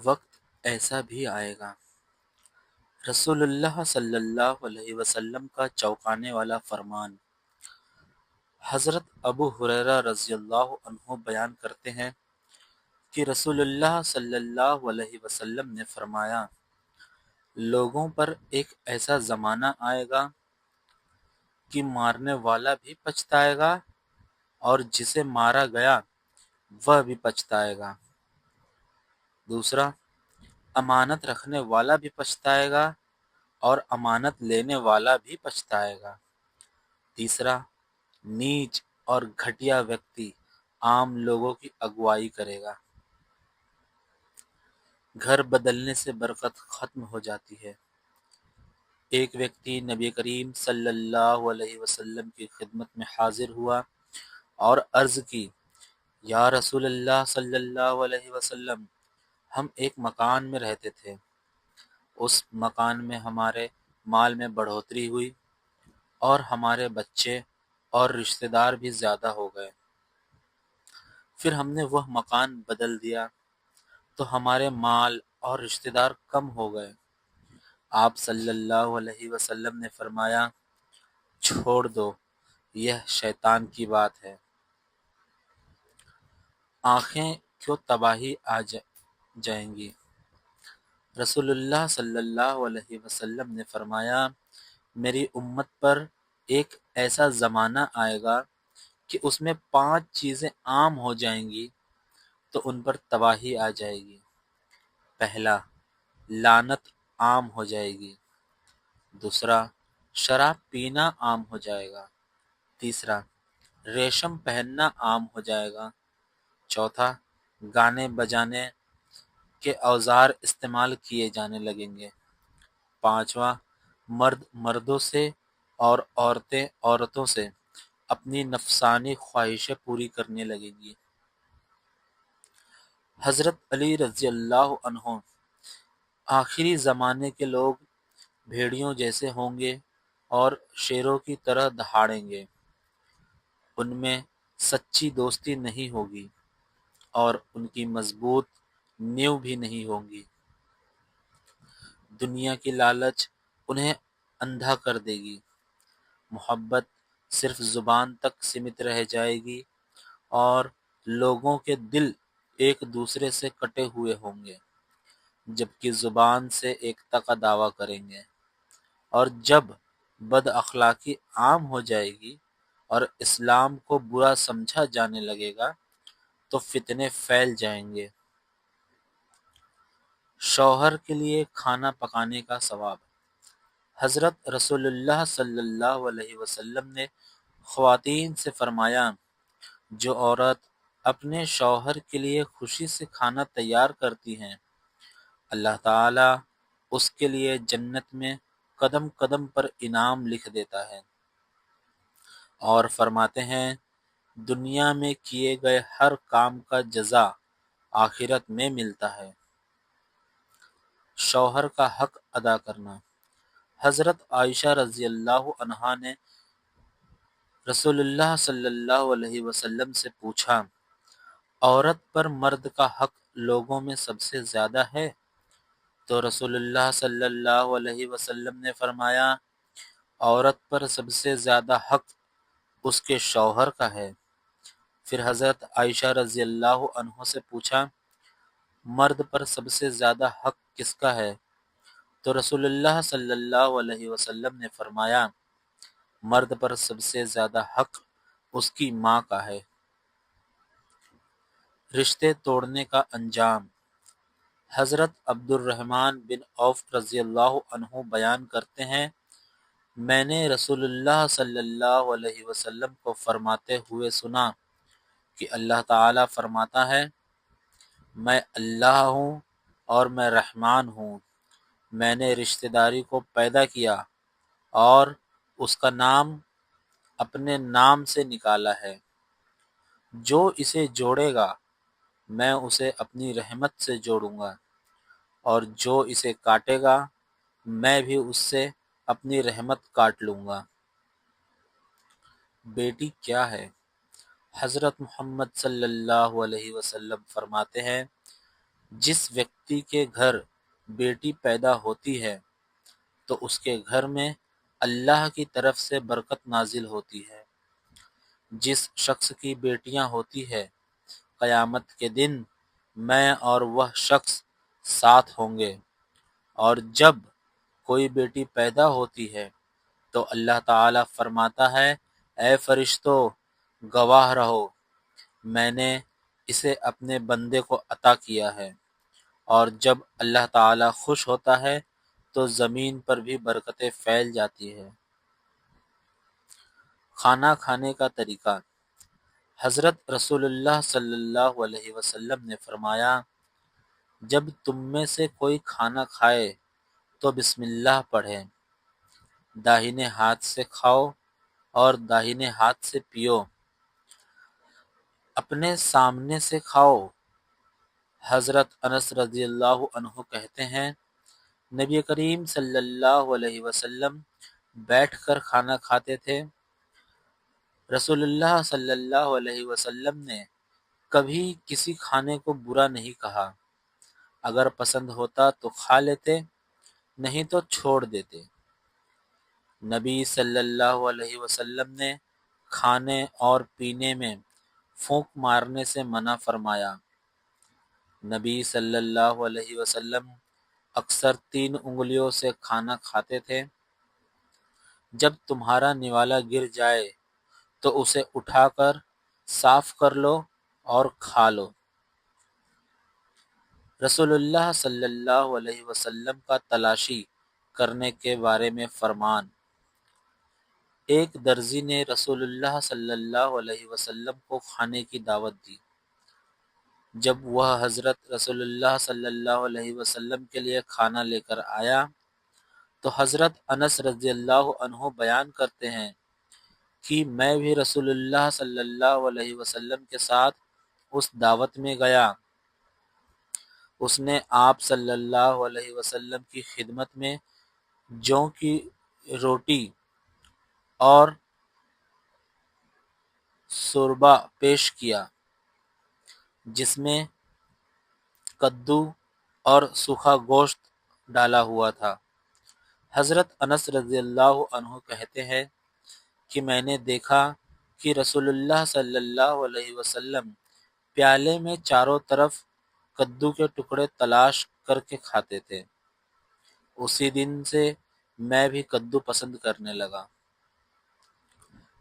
وقت ایسا بھی آئے گا۔ رسول اللہ صلی اللہ علیہ وسلم کا چونکانے والا فرمان۔ حضرت ابو ہریرہ رضی اللہ عنہ بیان کرتے ہیں کہ رسول اللہ صلی اللہ علیہ وسلم نے فرمایا، لوگوں پر ایک ایسا زمانہ آئے گا کہ مارنے والا بھی پچھتائے گا اور جسے مارا گیا وہ بھی پچھتائے گا۔ دوسرا، امانت رکھنے والا بھی پچھتائے گا اور امانت لینے والا بھی پچھتائے گا۔ تیسرا، نیچ اور گھٹیا ویکتی عام لوگوں کی اگوائی کرے گا۔ گھر بدلنے سے برکت ختم ہو جاتی ہے۔ ایک ویکتی نبی کریم صلی اللہ علیہ وسلم کی خدمت میں حاضر ہوا اور عرض کی، یا رسول اللہ صلی اللہ علیہ وسلم، ہم ایک مکان میں رہتے تھے، اس مکان میں ہمارے مال میں بڑھوتری ہوئی اور ہمارے بچے اور رشتہ دار بھی زیادہ ہو گئے۔ پھر ہم نے وہ مکان بدل دیا تو ہمارے مال اور رشتہ دار کم ہو گئے۔ آپ صلی اللہ علیہ وسلم نے فرمایا، چھوڑ دو، یہ شیطان کی بات ہے۔ آنکھیں کیوں تباہی جائیں گی؟ رسول اللہ صلی اللہ علیہ وسلم نے فرمایا، میری امت پر ایک ایسا زمانہ آئے گا کہ اس میں 5 چیزیں عام ہو جائیں گی تو ان پر تباہی آ جائے گی۔ پہلا، لعنت عام ہو جائے گی۔ دوسرا، شراب پینا عام ہو جائے گا۔ تیسرا، ریشم پہننا عام ہو جائے گا۔ چوتھا، گانے بجانے کے اوزار استعمال کیے جانے لگیں گے۔ پانچواں، مرد مردوں سے اور عورتیں عورتوں سے اپنی نفسانی خواہشیں پوری کرنے لگیں گی۔ حضرت علی رضی اللہ عنہ، آخری زمانے کے لوگ بھیڑیوں جیسے ہوں گے اور شیروں کی طرح دہاڑیں گے۔ ان میں سچی دوستی نہیں ہوگی اور ان کی مضبوط نیو بھی نہیں ہوں گی۔ دنیا کی لالچ انہیں اندھا کر دے گی۔ محبت صرف زبان تک سمت رہ جائے گی اور لوگوں کے دل ایک دوسرے سے کٹے ہوئے ہوں گے، جبکہ زبان سے ایکتا کا دعویٰ کریں گے۔ اور جب بد اخلاقی عام ہو جائے گی اور اسلام کو برا سمجھا جانے لگے گا تو فتنے پھیل جائیں گے۔ شوہر کے لیے کھانا پکانے کا ثواب۔ حضرت رسول اللہ صلی اللہ علیہ وسلم نے خواتین سے فرمایا، جو عورت اپنے شوہر کے لیے خوشی سے کھانا تیار کرتی ہیں، اللہ تعالیٰ اس کے لیے جنت میں قدم قدم پر انعام لکھ دیتا ہے اور فرماتے ہیں، دنیا میں کیے گئے ہر کام کا جزا آخرت میں ملتا ہے۔ شوہر کا حق ادا کرنا۔ حضرت عائشہ رضی اللہ عنہا نے رسول اللہ صلی اللہ علیہ وسلم سے پوچھا، عورت پر مرد کا حق لوگوں میں سب سے زیادہ ہے؟ تو رسول اللہ صلی اللہ علیہ وسلم نے فرمایا، عورت پر سب سے زیادہ حق اس کے شوہر کا ہے۔ پھر حضرت عائشہ رضی اللہ عنہ سے پوچھا، مرد پر سب سے زیادہ حق کس کا ہے؟ تو رسول اللہ صلی اللہ علیہ وسلم نے فرمایا، مرد پر سب سے زیادہ حق اس کی ماں کا ہے۔ رشتے توڑنے کا انجام۔ حضرت عبد الرحمن بن عوف رضی اللہ عنہ بیان کرتے ہیں، میں نے رسول اللہ صلی اللہ علیہ وسلم کو فرماتے ہوئے سنا کہ اللہ تعالیٰ فرماتا ہے، میں اللہ ہوں اور میں رحمان ہوں، میں نے رشتہ داری کو پیدا کیا اور اس کا نام اپنے نام سے نکالا ہے، جو اسے جوڑے گا میں اسے اپنی رحمت سے جوڑوں گا، اور جو اسے کاٹے گا میں بھی اس سے اپنی رحمت کاٹ لوں گا۔ بیٹی کیا ہے؟ حضرت محمد صلی اللہ علیہ وسلم فرماتے ہیں، جس ویکتی کے گھر بیٹی پیدا ہوتی ہے تو اس کے گھر میں اللہ کی طرف سے برکت نازل ہوتی ہے۔ جس شخص کی بیٹیاں ہوتی ہے قیامت کے دن میں اور وہ شخص ساتھ ہوں گے، اور جب کوئی بیٹی پیدا ہوتی ہے تو اللہ تعالیٰ فرماتا ہے اے فرشتوں گواہ رہو، میں نے اسے اپنے بندے کو عطا کیا ہے۔ اور جب اللہ تعالیٰ خوش ہوتا ہے تو زمین پر بھی برکتیں پھیل جاتی ہے۔ کھانا کھانے کا طریقہ۔ حضرت رسول اللہ صلی اللہ علیہ وسلم نے فرمایا جب تم میں سے کوئی کھانا کھائے تو بسم اللہ پڑھے، داہنے ہاتھ سے کھاؤ اور داہنے ہاتھ سے پیو، اپنے سامنے سے کھاؤ۔ حضرت انس رضی اللہ عنہ کہتے ہیں نبی کریم صلی اللہ علیہ وسلم بیٹھ کر کھانا کھاتے تھے۔ رسول اللہ صلی اللہ علیہ وسلم نے کبھی کسی کھانے کو برا نہیں کہا، اگر پسند ہوتا تو کھا لیتے، نہیں تو چھوڑ دیتے۔ نبی صلی اللہ علیہ وسلم نے کھانے اور پینے میں پھونک مارنے سے منع فرمایا۔ نبی صلی اللہ علیہ وسلم اکثر 3 انگلیوں سے کھانا کھاتے تھے۔ جب تمہارا نوالا گر جائے تو اسے اٹھا کر صاف کر لو اور کھا لو۔ رسول اللہ صلی اللہ علیہ وسلم کا تلاشی کرنے کے بارے میں فرمان۔ ایک درزی نے رسول اللہ صلی اللہ علیہ وسلم کو کھانے کی دعوت دی۔ جب وہ حضرت رسول اللہ صلی اللہ علیہ وسلم کے لیے کھانا لے کر آیا تو حضرت انس رضی اللہ عنہ بیان کرتے ہیں کہ میں بھی رسول اللہ صلی اللہ علیہ وسلم کے ساتھ اس دعوت میں گیا۔ اس نے آپ صلی اللہ علیہ وسلم کی خدمت میں جو کی روٹی اور شوربہ پیش کیا جس میں کدو اور سوکھا گوشت ڈالا ہوا تھا۔ حضرت انس رضی اللہ عنہ کہتے ہیں کہ میں نے دیکھا کہ رسول اللہ صلی اللہ علیہ وسلم پیالے میں چاروں طرف کدو کے ٹکڑے تلاش کر کے کھاتے تھے۔ اسی دن سے میں بھی کدو پسند کرنے لگا۔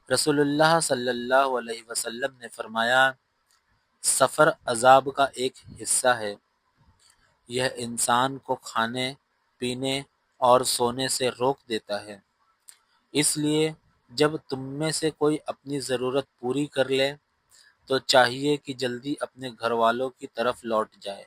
رسول اللہ صلی اللہ علیہ وسلم نے فرمایا سفر عذاب کا ایک حصہ ہے، یہ انسان کو کھانے پینے اور سونے سے روک دیتا ہے، اس لیے جب تم میں سے کوئی اپنی ضرورت پوری کر لے تو چاہیے کہ جلدی اپنے گھر والوں کی طرف لوٹ جائے۔